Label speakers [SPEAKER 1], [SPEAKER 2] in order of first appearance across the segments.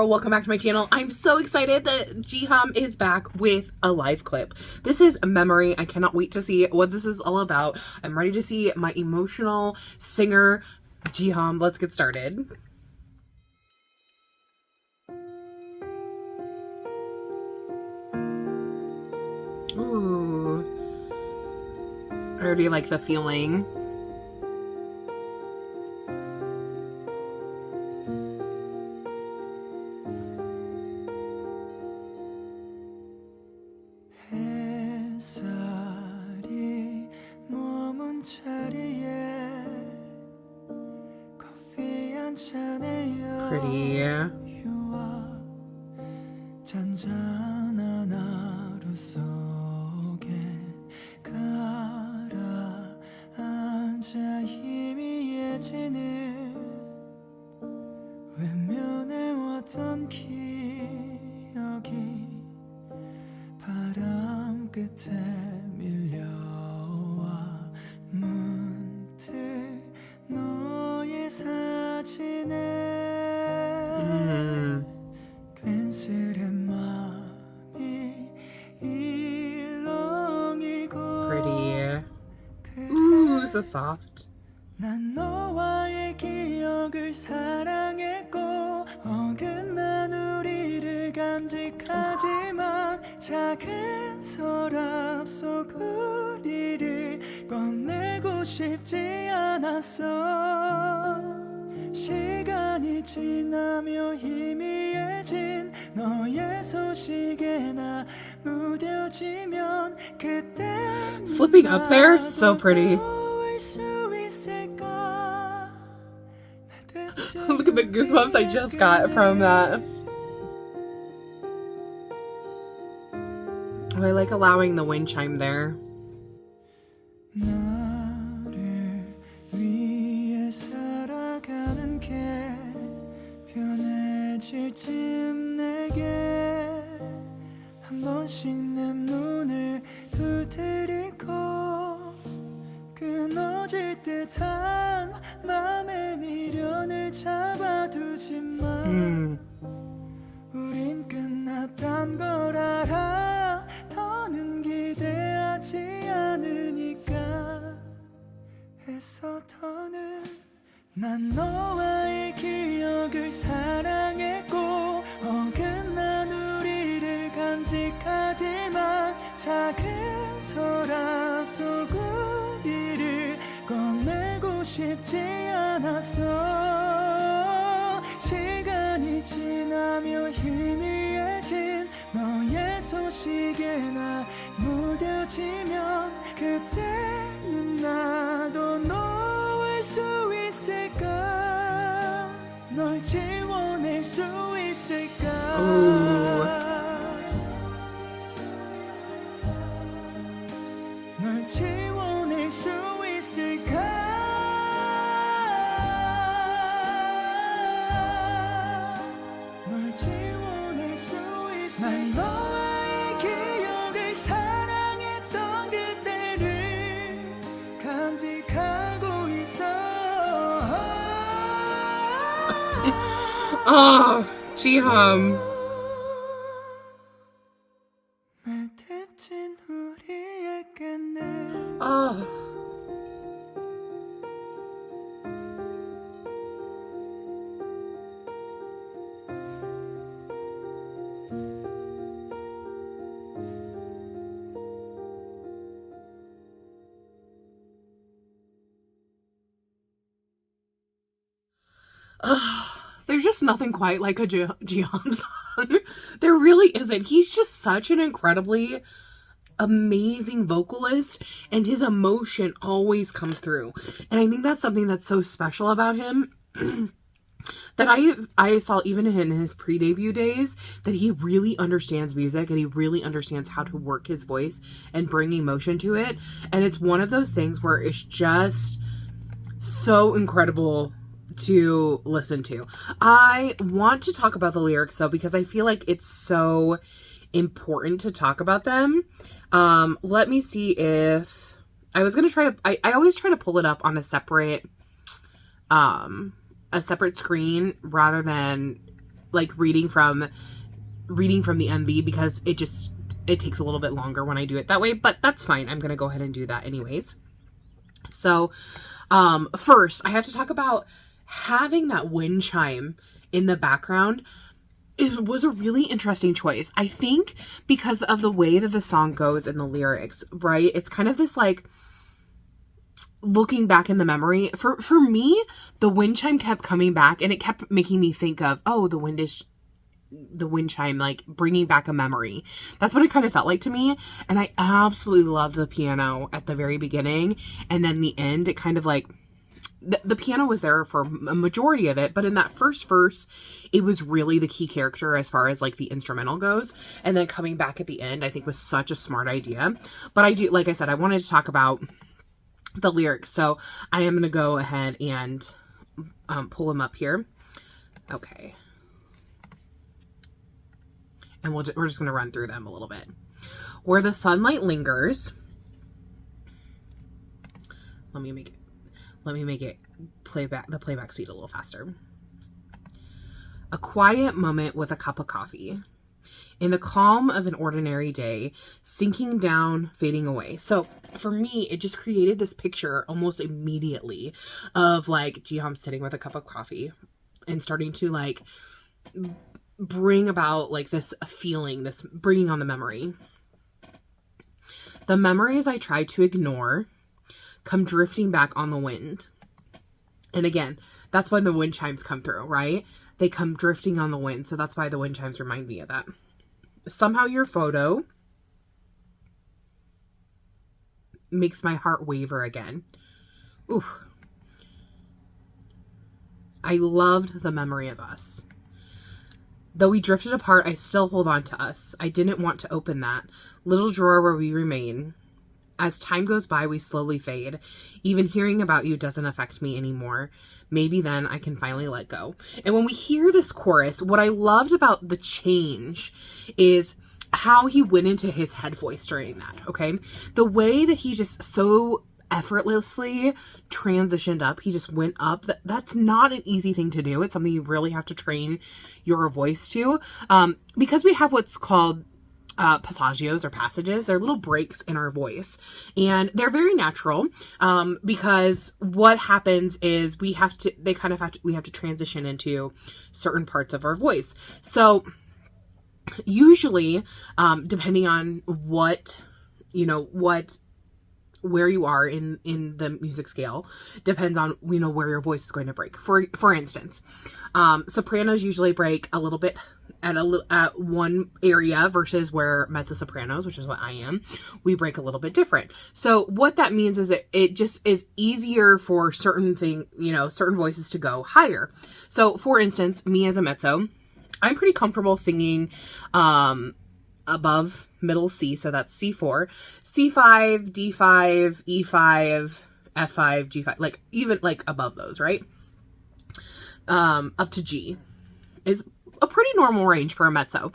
[SPEAKER 1] welcome back to my channel. I'm so excited that Jiham is back with a live clip. This is Memory. I cannot wait to see what this is all about. I'm ready to see my emotional singer, Jiham. Let's get started. Ooh. I already like the feeling. Pretty.
[SPEAKER 2] 잔잔한 하루 속에 가라앉아 희미해지는 외면해왔던 기억이 바람 끝에 밀려와 문득 너의 사진에 괜스레 마음이 일렁이고
[SPEAKER 1] Pretty. Ooh, so soft.
[SPEAKER 2] 난 너와의 기억을 사랑했고 어긋난 우리를 간직하지만 작은 서랍 속 우리를 꺼내고 싶지 않았어. 시간이 지나며 희미해진 너의 소식에 나 무뎌지면 그때
[SPEAKER 1] Flipping up there, so pretty. Look at the goosebumps I just got from that. Oh, I like allowing the wind chime there.
[SPEAKER 2] 나를 위해 살아가는 게 편해질 쯤 내게 한 번씩 내 문을 두드리고 끊어질 듯한 맘의 미련을 잡아두지만 우린 끝났단 걸 알아. 더는 기대하지 않으니까 애써 더는 난 너와의 기억을 사랑했고 어긋난 우리를 간직하지만 작은 서랍 속 우리를 꺼내고 싶지 않았어. 시간이 지나며 희미해진 너의 소식에 나 무뎌지면 그때는 나도 놓을 수 있을까. 널 지워낼 수 있을까. 널 지워낼 수 있을까. 널 지워낼 수 있을까. 난 너의 기억을 사랑했던 그때를 간직하고 있어.
[SPEAKER 1] Oh, Jiham.
[SPEAKER 2] 맺힌 우리의 끈을
[SPEAKER 1] Oh. There's just nothing quite like a Jiham song. There really isn't. He's just such an incredibly amazing vocalist, and his emotion always comes through. And I think that's something that's so special about him. That I saw even in his pre-debut days, that he really understands music and he really understands how to work his voice and bring emotion to it. And it's one of those things where it's just so incredible to listen to. I want to talk about the lyrics though, because I feel like it's so important to talk about them. Let me see if I was gonna try to I always try to pull it up on a separate screen rather than like reading from the MV because it takes a little bit longer when I do it that way, but that's fine. I'm going to go ahead and do that anyways. So, first I have to talk about having that wind chime in the background was a really interesting choice. I think because of the way that the song goes in the lyrics, right? It's kind of this like looking back in the memory. For me, the wind chime kept coming back and it kept making me think of, oh, the wind chime, like bringing back a memory. That's what it kind of felt like to me. And I absolutely loved the piano at the very beginning. And then the end, it kind of like, the piano was there for a majority of it, but in that first verse, it was really the key character as far as like the instrumental goes. And then coming back at the end, I think was such a smart idea. But I do, like I said, I wanted to talk about the lyrics. So I am going to go ahead and pull them up here. Okay. And we're just going to run through them a little bit. Where the sunlight lingers. Let me make it the playback speed a little faster. A quiet moment with a cup of coffee. In the calm of an ordinary day, sinking down, fading away. So for me, it just created this picture almost immediately of like Jiham sitting with a cup of coffee and starting to like bring about like this feeling, this bringing on the memory. The memories I tried to ignore come drifting back on the wind. And again, that's when the wind chimes come through, right? They come drifting on the wind. So that's why the wind chimes remind me of that. Somehow your photo makes my heart waver again. Ooh. I loved the memory of us. Though we drifted apart, I still hold on to us. I didn't want to open that little drawer where we remain. As time goes by, we slowly fade. Even hearing about you doesn't affect me anymore. Maybe then I can finally let go. And when we hear this chorus, what I loved about the change is how he went into his head voice during that, okay? The way that he just so effortlessly transitioned up. He just went up. That's not an easy thing to do. It's something you really have to train your voice to. Because we have what's called passagios or passages. They're little breaks in our voice, and they're very natural because what happens is we have to transition into certain parts of our voice. So usually, depending on where you are in the music scale, depends on where your voice is going to break. For instance, sopranos usually break a little bit at one area versus where mezzo sopranos, which is what I am, we break a little bit different. So what that means is it just is easier for certain voices to go higher. So for instance, me as a mezzo, I'm pretty comfortable singing above middle C, so that's C4, C5, D5, E5, F5, G5, like even like above those, right? Up to G is a pretty normal range for a mezzo.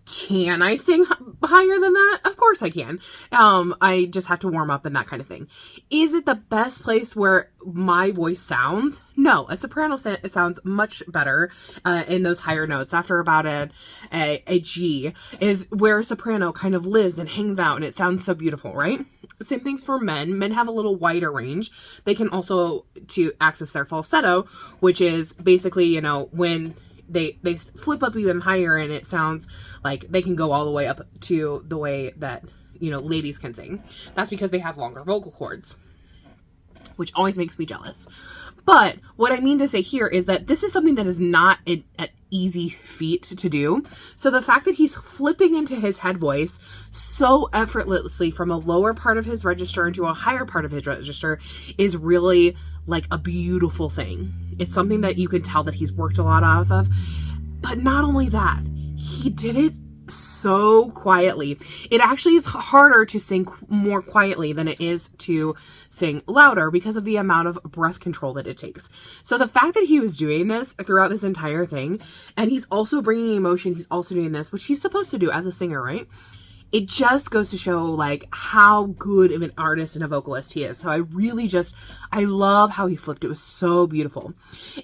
[SPEAKER 1] Can I sing higher than that? Of course I can. I just have to warm up and that kind of thing. Is it the best place where my voice sounds? No, a soprano sounds much better in those higher notes. After about a G is where a soprano kind of lives and hangs out, and it sounds so beautiful, right? Same thing for men. Men have a little wider range. They can also to access their falsetto, which is basically, when they flip up even higher, and it sounds like they can go all the way up to the way that ladies can sing. That's because they have longer vocal cords, which always makes me jealous. But what I mean to say here is that this is something that is not an easy feat to do. So the fact that he's flipping into his head voice so effortlessly from a lower part of his register into a higher part of his register is really like a beautiful thing. It's something that you can tell that he's worked a lot off of. But not only that, he did it so quietly. It actually is harder to sing more quietly than it is to sing louder because of the amount of breath control that it takes. So the fact that he was doing this throughout this entire thing, and he's also bringing emotion, he's also doing this, which he's supposed to do as a singer, right? it just goes to show like how good of an artist and a vocalist he is. So I love how he flipped. It was so beautiful.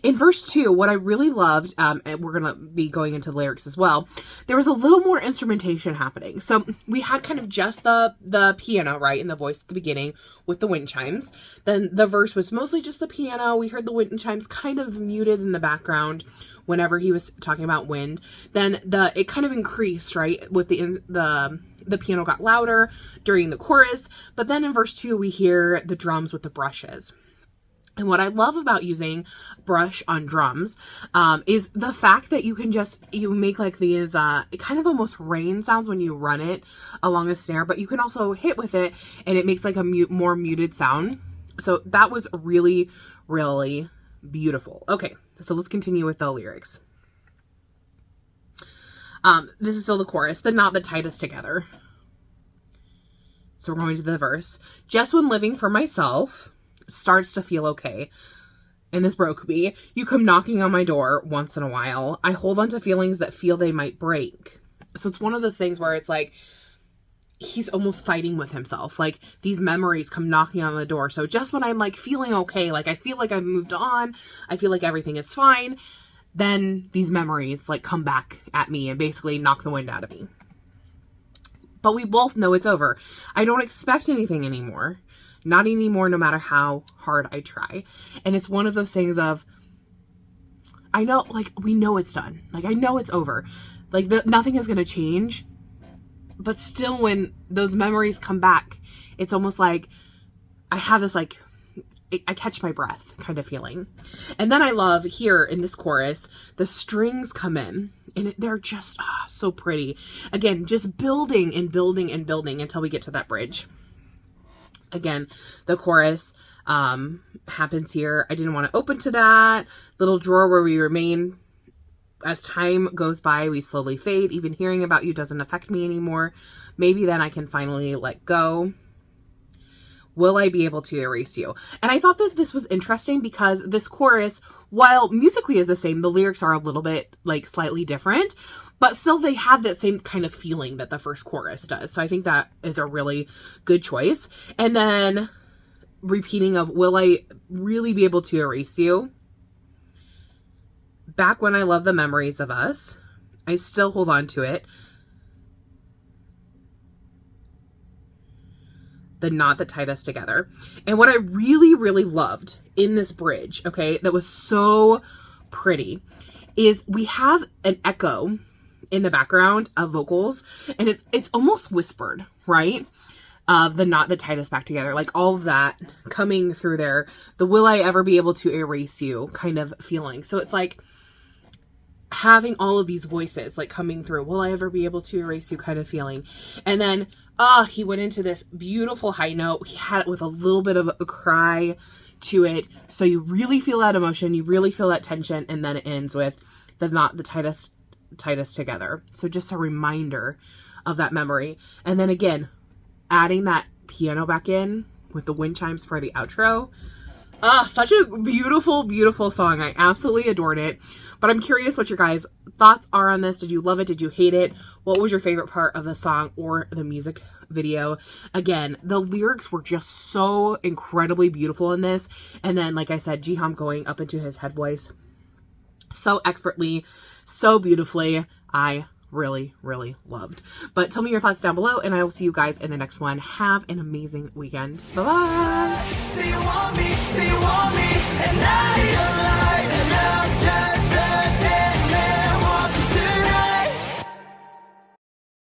[SPEAKER 1] In verse 2, what I really loved, and we're going to be going into lyrics as well, there was a little more instrumentation happening. So we had kind of just the piano, right, in the voice at the beginning with the wind chimes. Then the verse was mostly just the piano. We heard the wind chimes kind of muted in the background whenever he was talking about wind. Then it kind of increased, right, with the piano got louder during the chorus. But then in verse 2, we hear the drums with the brushes. And what I love about using brush on drums is the fact that you make like these kind of almost rain sounds when you run it along the snare, but you can also hit with it and it makes like a more muted sound. So that was really, really beautiful. Okay, so let's continue with the lyrics. This is still the chorus. The knot that tied us together. So we're going to the verse. Just when living for myself starts to feel okay, and this broke me, you come knocking on my door once in a while. I hold on to feelings that feel they might break. So it's one of those things where it's like he's almost fighting with himself. Like these memories come knocking on the door. So just when I'm like feeling okay, like I feel like I've moved on, I feel like everything is fine, then these memories like come back at me and basically knock the wind out of me. But we both know it's over. I don't expect anything anymore. Not anymore, no matter how hard I try. And it's one of those things of, I know, like, we know it's done. Like, I know it's over. Like, nothing is going to change. But still, when those memories come back, it's almost like I have this, like, I catch my breath kind of feeling. And then I love here in this chorus, the strings come in. And they're just so pretty. Again, just building and building and building until we get to that bridge. Again, the chorus happens here. I didn't want to open to that little drawer where we remain. As time goes by, we slowly fade. Even hearing about you doesn't affect me anymore. Maybe then I can finally let go. Will I be able to erase you? And I thought that this was interesting because this chorus, while musically is the same, the lyrics are a little bit like slightly different, but still they have that same kind of feeling that the first chorus does. So I think that is a really good choice. And then repeating of, will I really be able to erase you? Back when I love the memories of us, I still hold on to it. The knot that tied us together. And what I really, really loved in this bridge, okay, that was so pretty, is we have an echo in the background of vocals, and it's almost whispered, right? Of the knot that tied us back together, like all of that coming through there, the will I ever be able to erase you kind of feeling. So it's like having all of these voices like coming through, will I ever be able to erase you kind of feeling. And then he went into this beautiful high note. He had it with a little bit of a cry to it, so you really feel that emotion, you really feel that tension, and then it ends with the knot that tied us together. So just a reminder of that memory. And then again, adding that piano back in with the wind chimes for the outro. Such a beautiful, beautiful song. I absolutely adored it. But I'm curious what your guys' thoughts are on this. Did you love it? Did you hate it? What was your favorite part of the song or the music video? Again, the lyrics were just so incredibly beautiful in this. And then, like I said, Jiham going up into his head voice so expertly, so beautifully. I really, really loved. But tell me your thoughts down below, and I will see you guys in the next one. Have an amazing weekend. Bye-bye.
[SPEAKER 2] Say you want me, and I